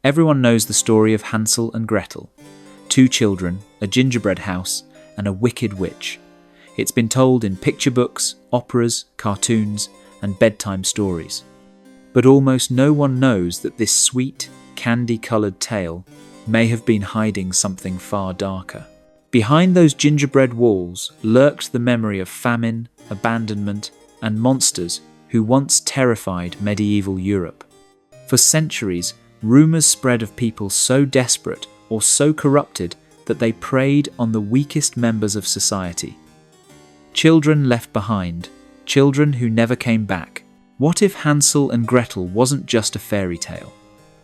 Everyone knows the story of Hansel and Gretel. 2 children, a gingerbread house, and a wicked witch. It's been told in picture books, operas, cartoons, and bedtime stories. But almost no one knows that this sweet, candy-coloured tale may have been hiding something far darker. Behind those gingerbread walls lurked the memory of famine, abandonment, and monsters who once terrified medieval Europe. For centuries, rumours spread of people so desperate or so corrupted that they preyed on the weakest members of society. Children left behind, children who never came back. What if Hansel and Gretel wasn't just a fairy tale?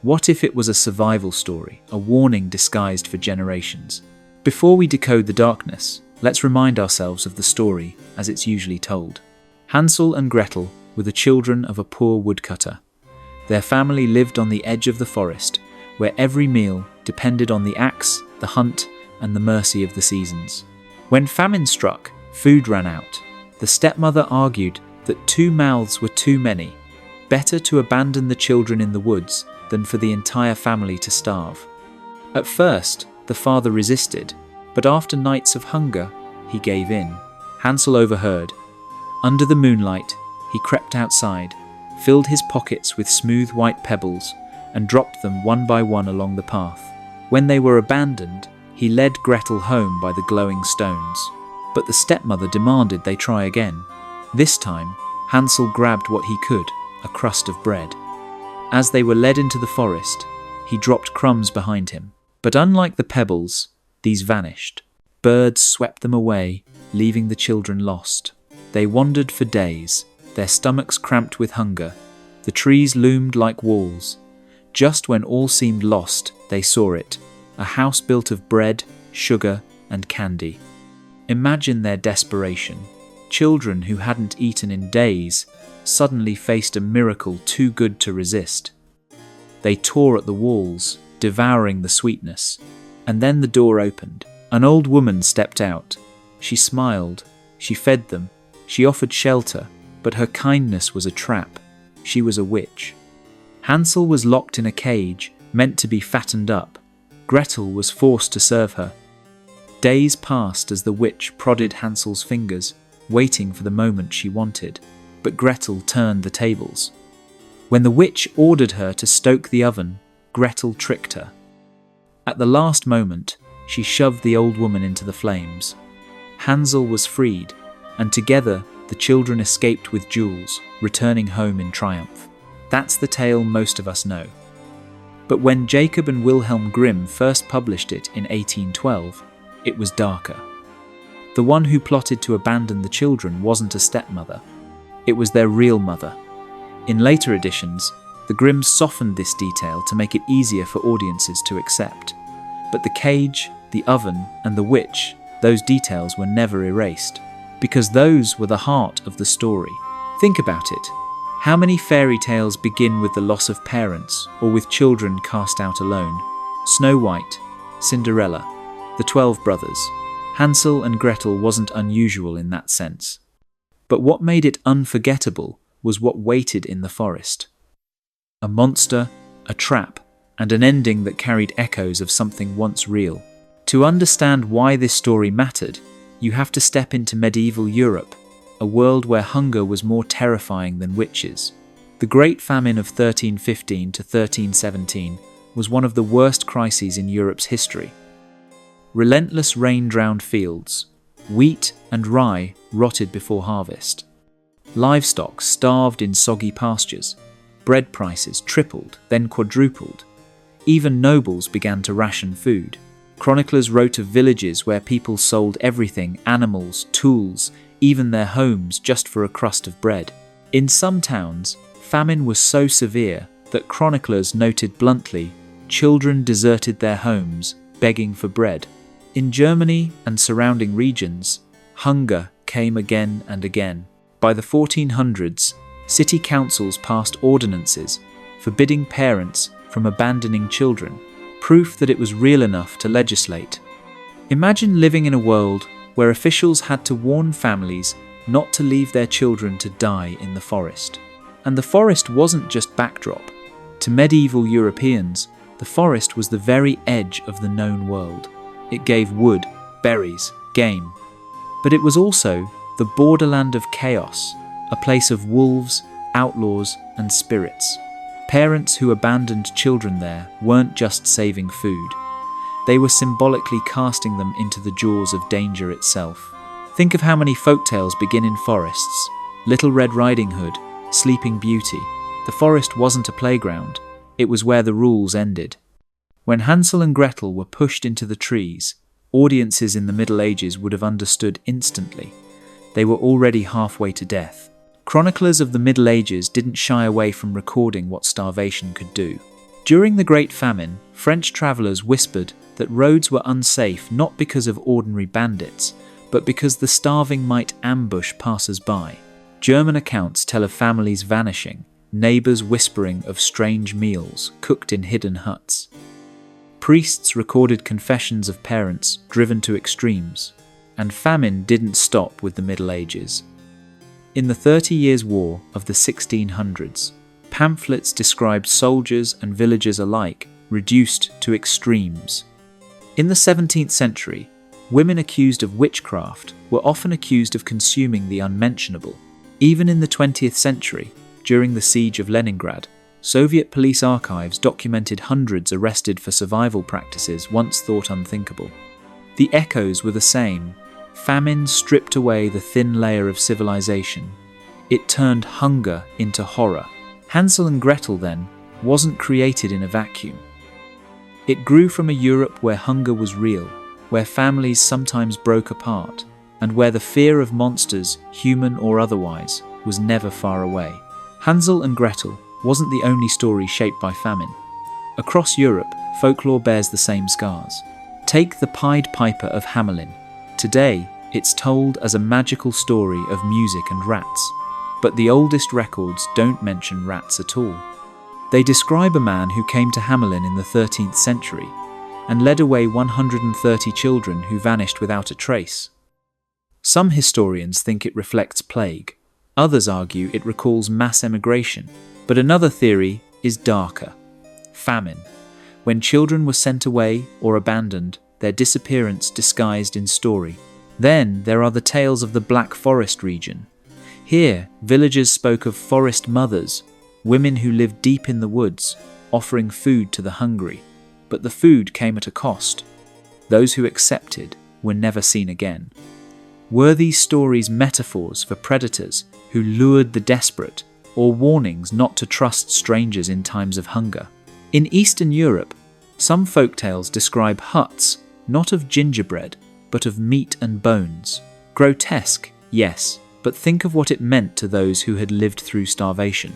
What if it was a survival story, a warning disguised for generations? Before we decode the darkness, let's remind ourselves of the story as it's usually told. Hansel and Gretel were the children of a poor woodcutter. Their family lived on the edge of the forest, where every meal depended on the axe, the hunt, and the mercy of the seasons. When famine struck, food ran out. The stepmother argued that 2 mouths were too many, better to abandon the children in the woods than for the entire family to starve. At first, the father resisted, but after nights of hunger, he gave in. Hansel overheard. Under the moonlight, he crept outside, filled his pockets with smooth white pebbles, and dropped them one by one along the path. When they were abandoned, he led Gretel home by the glowing stones. But the stepmother demanded they try again. This time, Hansel grabbed what he could, a crust of bread. As they were led into the forest, he dropped crumbs behind him. But unlike the pebbles, these vanished. Birds swept them away, leaving the children lost. They wandered for days, their stomachs cramped with hunger. The trees loomed like walls. Just when all seemed lost, they saw it, a house built of bread, sugar, and candy. Imagine their desperation. Children who hadn't eaten in days suddenly faced a miracle too good to resist. They tore at the walls, devouring the sweetness. And then the door opened. An old woman stepped out. She smiled. She fed them. She offered shelter, but her kindness was a trap. She was a witch. Hansel was locked in a cage, meant to be fattened up. Gretel was forced to serve her. Days passed as the witch prodded Hansel's fingers, waiting for the moment she wanted. But Gretel turned the tables. When the witch ordered her to stoke the oven, Gretel tricked her. At the last moment, she shoved the old woman into the flames. Hansel was freed, and together the children escaped with jewels, returning home in triumph. That's the tale most of us know. But when Jacob and Wilhelm Grimm first published it in 1812, it was darker. The one who plotted to abandon the children wasn't a stepmother. It was their real mother. In later editions, the Grimms softened this detail to make it easier for audiences to accept. But the cage, the oven, and the witch, those details were never erased, because those were the heart of the story. Think about it. How many fairy tales begin with the loss of parents or with children cast out alone? Snow White, Cinderella, the 12 Brothers. Hansel and Gretel wasn't unusual in that sense. But what made it unforgettable was what waited in the forest. A monster, a trap, and an ending that carried echoes of something once real. To understand why this story mattered, you have to step into medieval Europe, a world where hunger was more terrifying than witches. The Great Famine of 1315 to 1317 was one of the worst crises in Europe's history. Relentless rain-drowned fields, wheat and rye rotted before harvest. Livestock starved in soggy pastures. Bread prices tripled, then quadrupled. Even nobles began to ration food. Chroniclers wrote of villages where people sold everything, animals, tools, even their homes, just for a crust of bread. In some towns, famine was so severe that chroniclers noted bluntly, children deserted their homes, begging for bread. In Germany and surrounding regions, hunger came again and again. By the 1400s, city councils passed ordinances forbidding parents from abandoning children, proof that it was real enough to legislate. Imagine living in a world where officials had to warn families not to leave their children to die in the forest. And the forest wasn't just backdrop. To medieval Europeans, The forest was the very edge of the known world. It gave wood, berries, game. But it was also the borderland of chaos, a place of wolves, outlaws, and spirits. Parents who abandoned children there weren't just saving food. They were symbolically casting them into the jaws of danger itself. Think of how many folktales begin in forests. Little Red Riding Hood, Sleeping Beauty. The forest wasn't a playground. It was where the rules ended. When Hansel and Gretel were pushed into the trees, audiences in the Middle Ages would have understood instantly. They were already halfway to death. Chroniclers of the Middle Ages didn't shy away from recording what starvation could do. During the Great Famine, French travellers whispered that roads were unsafe not because of ordinary bandits, but because the starving might ambush passers-by. German accounts tell of families vanishing, neighbours whispering of strange meals cooked in hidden huts. Priests recorded confessions of parents driven to extremes, and famine didn't stop with the Middle Ages. In the 30 Years' War of the 1600s, pamphlets described soldiers and villagers alike reduced to extremes. In the 17th century, women accused of witchcraft were often accused of consuming the unmentionable. Even in the 20th century, during the siege of Leningrad, Soviet police archives documented hundreds arrested for survival practices once thought unthinkable. The echoes were the same. Famine stripped away the thin layer of civilization. It turned hunger into horror. Hansel and Gretel, then, wasn't created in a vacuum. It grew from a Europe where hunger was real, where families sometimes broke apart, and where the fear of monsters, human or otherwise, was never far away. Hansel and Gretel wasn't the only story shaped by famine. Across Europe, folklore bears the same scars. Take the Pied Piper of Hamelin. Today, it's told as a magical story of music and rats. But the oldest records don't mention rats at all. They describe a man who came to Hamelin in the 13th century and led away 130 children who vanished without a trace. Some historians think it reflects plague. Others argue it recalls mass emigration. But another theory is darker. Famine. When children were sent away or abandoned, their disappearance disguised in story. Then there are the tales of the Black Forest region. Here, villagers spoke of forest mothers, women who lived deep in the woods, offering food to the hungry. But the food came at a cost. Those who accepted were never seen again. Were these stories metaphors for predators who lured the desperate, or warnings not to trust strangers in times of hunger? In Eastern Europe, some folktales describe huts, not of gingerbread, but of meat and bones. Grotesque, yes, but think of what it meant to those who had lived through starvation.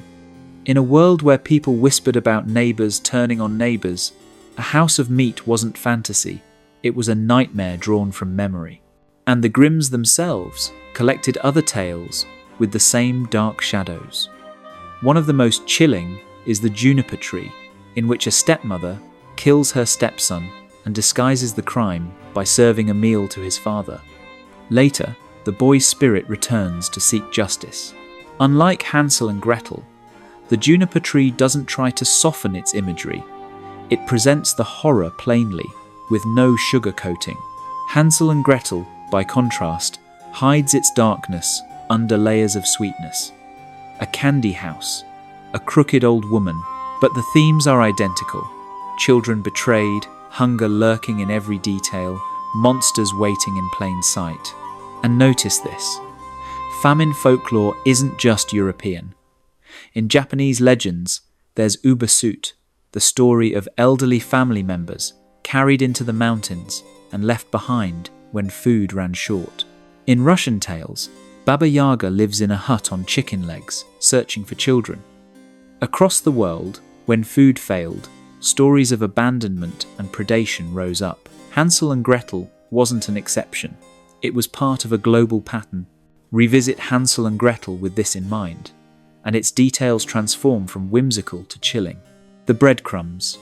In a world where people whispered about neighbours turning on neighbours, a house of meat wasn't fantasy, it was a nightmare drawn from memory. And the Grimms themselves collected other tales with the same dark shadows. One of the most chilling is the juniper tree, in which a stepmother kills her stepson and disguises the crime by serving a meal to his father. Later, the boy's spirit returns to seek justice. Unlike Hansel and Gretel, the juniper tree doesn't try to soften its imagery. It presents the horror plainly, with no sugarcoating. Hansel and Gretel, by contrast, hides its darkness under layers of sweetness. A candy house, a crooked old woman, but the themes are identical. Children betrayed, hunger lurking in every detail, monsters waiting in plain sight. And notice this. Famine folklore isn't just European. In Japanese legends, there's Ubasut, the story of elderly family members carried into the mountains and left behind when food ran short. In Russian tales, Baba Yaga lives in a hut on chicken legs, searching for children. Across the world, when food failed, stories of abandonment and predation rose up. Hansel and Gretel wasn't an exception. It was part of a global pattern. Revisit Hansel and Gretel with this in mind, and its details transform from whimsical to chilling. The breadcrumbs.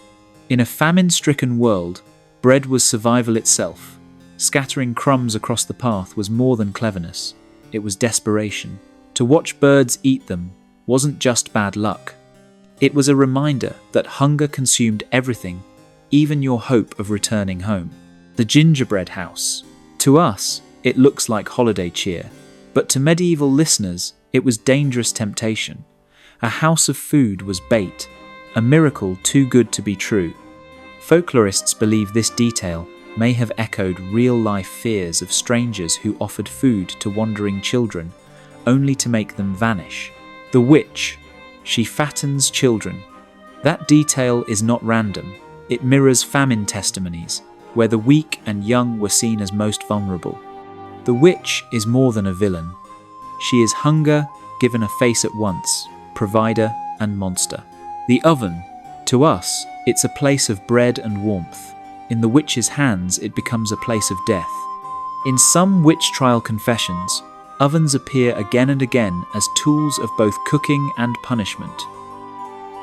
In a famine-stricken world, bread was survival itself. Scattering crumbs across the path was more than cleverness. It was desperation. To watch birds eat them wasn't just bad luck. It was a reminder that hunger consumed everything even your hope of returning home. The gingerbread house. To us, it looks like holiday cheer, but to medieval listeners, it was dangerous temptation. A house of food was bait, a miracle too good to be true. Folklorists believe this detail may have echoed real-life fears of strangers who offered food to wandering children, only to make them vanish. The witch. She fattens children. That detail is not random. It mirrors famine testimonies, where the weak and young were seen as most vulnerable. The witch is more than a villain. She is hunger given a face at once, provider and monster. The oven. To us, it's a place of bread and warmth. In the witch's hands, it becomes a place of death. In some witch trial confessions, ovens appear again and again as tools of both cooking and punishment.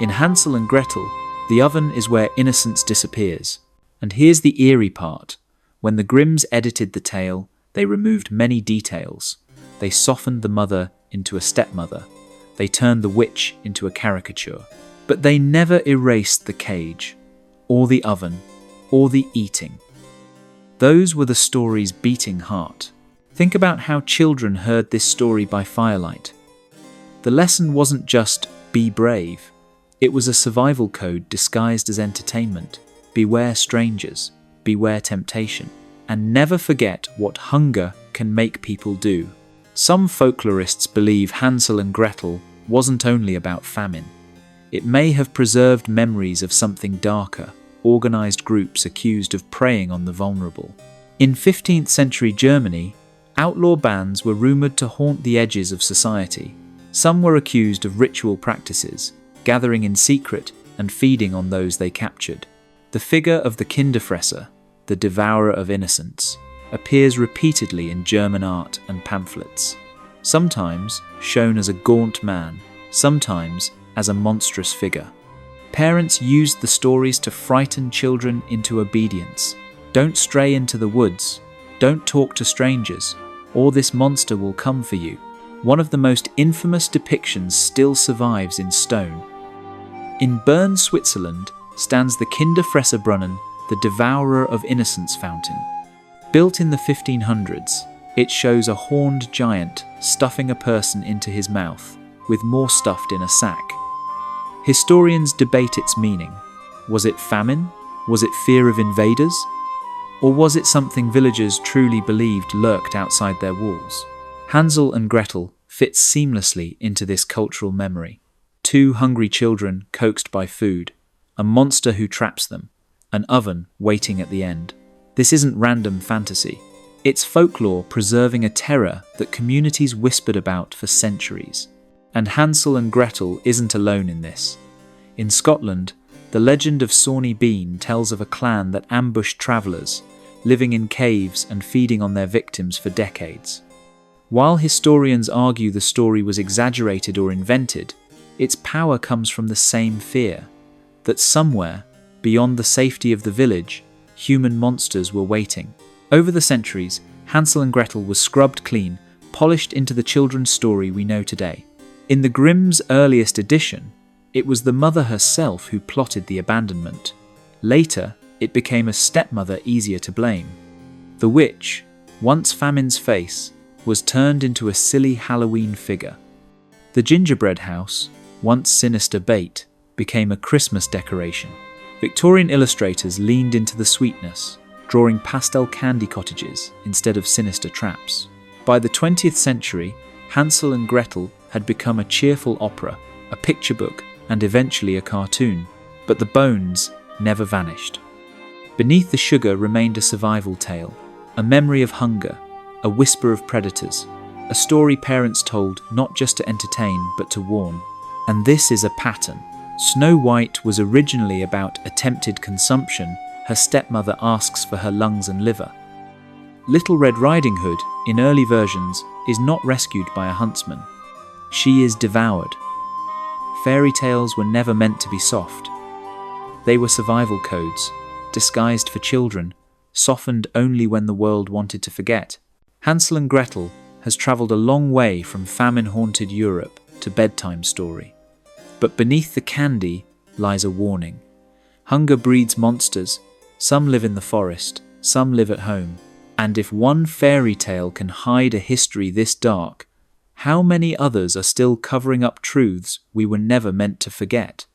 In Hansel and Gretel, the oven is where innocence disappears. And here's the eerie part. When the Grimms edited the tale, they removed many details. They softened the mother into a stepmother. They turned the witch into a caricature. But they never erased the cage, or the oven, or the eating. Those were the story's beating heart. Think about how children heard this story by firelight. The lesson wasn't just be brave. It was a survival code disguised as entertainment. Beware strangers, beware temptation, and never forget what hunger can make people do. Some folklorists believe Hansel and Gretel wasn't only about famine. It may have preserved memories of something darker, organized groups accused of preying on the vulnerable. In 15th century Germany, outlaw bands were rumored to haunt the edges of society. Some were accused of ritual practices, gathering in secret and feeding on those they captured. The figure of the Kinderfresser, the devourer of innocence, appears repeatedly in German art and pamphlets, sometimes shown as a gaunt man, sometimes as a monstrous figure. Parents used the stories to frighten children into obedience. Don't stray into the woods, don't talk to strangers, or this monster will come for you. One of the most infamous depictions still survives in stone. In Bern, Switzerland, stands the Kinderfresser Brunnen, the devourer of innocence fountain. Built in the 1500s, it shows a horned giant stuffing a person into his mouth, with more stuffed in a sack. Historians debate its meaning. Was it famine? Was it fear of invaders? Or was it something villagers truly believed lurked outside their walls? Hansel and Gretel fits seamlessly into this cultural memory. Two hungry children coaxed by food, a monster who traps them, an oven waiting at the end. This isn't random fantasy. It's folklore preserving a terror that communities whispered about for centuries. And Hansel and Gretel isn't alone in this. In Scotland, the legend of Sawney Bean tells of a clan that ambushed travellers, living in caves and feeding on their victims for decades. While historians argue the story was exaggerated or invented, its power comes from the same fear, that somewhere, beyond the safety of the village, human monsters were waiting. Over the centuries, Hansel and Gretel was scrubbed clean, polished into the children's story we know today. In the Grimm's earliest edition, it was the mother herself who plotted the abandonment. Later, it became a stepmother easier to blame. The witch, once famine's face, was turned into a silly Halloween figure. The gingerbread house, once sinister bait, became a Christmas decoration. Victorian illustrators leaned into the sweetness, drawing pastel candy cottages instead of sinister traps. By the 20th century, Hansel and Gretel had become a cheerful opera, a picture book, and eventually a cartoon, but the bones never vanished. Beneath the sugar remained a survival tale, a memory of hunger, a whisper of predators, a story parents told not just to entertain but to warn. And this is a pattern. Snow White was originally about attempted consumption. Her stepmother asks for her lungs and liver. Little Red Riding Hood, in early versions, is not rescued by a huntsman. She is devoured. Fairy tales were never meant to be soft. They were survival codes, disguised for children, softened only when the world wanted to forget. Hansel and Gretel has travelled a long way from famine-haunted Europe to bedtime story. But beneath the candy lies a warning. Hunger breeds monsters. Some live in the forest, some live at home. And if one fairy tale can hide a history this dark, how many others are still covering up truths we were never meant to forget?